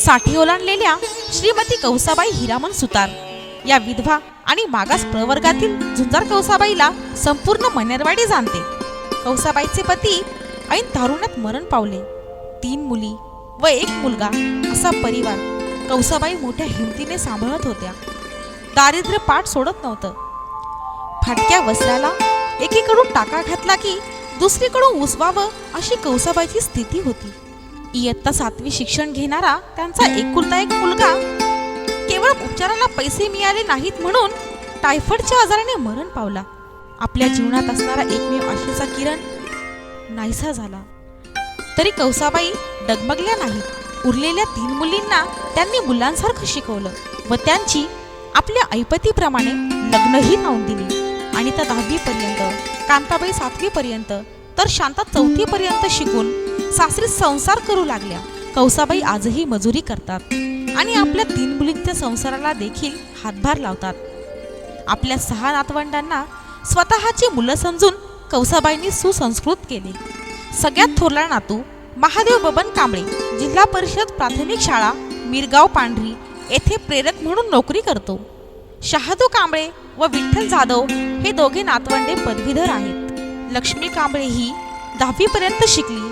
साठी ओलांडलेल्या श्रीमती कौसाबाई हिरामन सुतार या विधवा आणि मागास प्रवर्गातील झुंजार कौसाबाईला संपूर्ण मनेरवाडी जाणते. कौसाबाईचे पती ऐन तारुण्यात मरण पावले. 3 मुली व 1 मुलगा असा परिवार कौसाबाई मोठ्या हिमतीने सांभाळत होत्या. दारिद्र्य पाठ सोडत नव्हतं. फाटक्या वस्त्राला एकीकडून टाका घातला की दुसरीकडून उसवावं अशी कौसाबाईची स्थिती होती. इयत्ता 7वी शिक्षण घेणारा त्यांचा एकुलता एक मुलगा केवळ उपचाराला पैसे मिळाले नाहीत म्हणून टायफॉइडच्या आजाराने मरण पावला. आपल्या जीवनात असणारा एकमेव आशेचा किरण नाहीसा झाला. तरी कौसाबाई डगमगल्या नाहीत. उरलेल्या 3 मुलींना त्यांनी मुलांसारखं शिकवलं व त्यांची आपल्या ऐपतीप्रमाणे लग्नही लावून दिली. आणि त्या 10वी पर्यंत, कांताबाई 7वी पर्यंत, तर शांता 4थी पर्यंत शिकून सासरी संसार करू लागल्या. कौसाबाई आजही मजुरी करतात आणि आपल्या 3 मुलींच्या संसाराला देखील हातभार लावतात. आपल्या 6 नातवंडांना स्वतःची मुलं समजून कौसाबाईंनी सुसंस्कृत केले. सगळ्यात थोरला नातू महादेव बबन कांबळे जिल्हा परिषद प्राथमिक शाळा मिरगाव पांढरी येथे प्रेरक म्हणून नोकरी करतो. शहादू कांबळे व विठ्ठल जाधव हे दोघे नातवंडे पदवीधर आहेत. लक्ष्मी कांबळे ही 10वी पर्यंत शिकली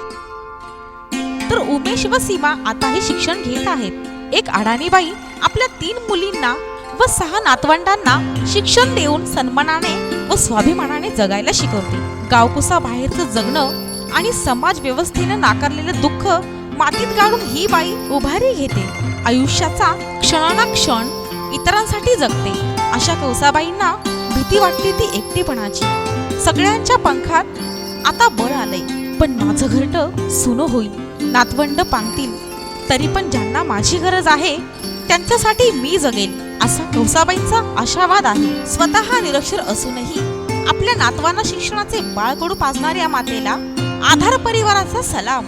तर उमेश व सीमा आताही शिक्षण घेत आहेत. एक अडाणीबाई आपल्या 3 मुलींना व 6 नातवंडांना शिक्षण देऊन सन्मानाने व स्वाभिमानाने जगायला शिकवते. गावकुसा बाहेरचं जगणं आणि समाज व्यवस्थेने नाकारलेलं दुःख मातीत गाडून ही बाई उभारी घेते. आयुष्याचा क्षणाक्षण इतरांसाठी जगते. अशा कौसाबाईंना भीती वाटते ती एकटेपणाची. सगळ्यांच्या पंखात आता बळ आलंय पण माझं घरटं सुनो होईल. नातवंड पांगतील तरी पण ज्यांना माझी गरज आहे त्यांच्यासाठी मी जगेल असा कौसाबाईंचा आशावाद आहे. स्वतः निरक्षर असूनही आपल्या नातवांना शिक्षणाचे बाळकडू पाजणाऱ्या मातेला आधार परिवाराचा सलाम.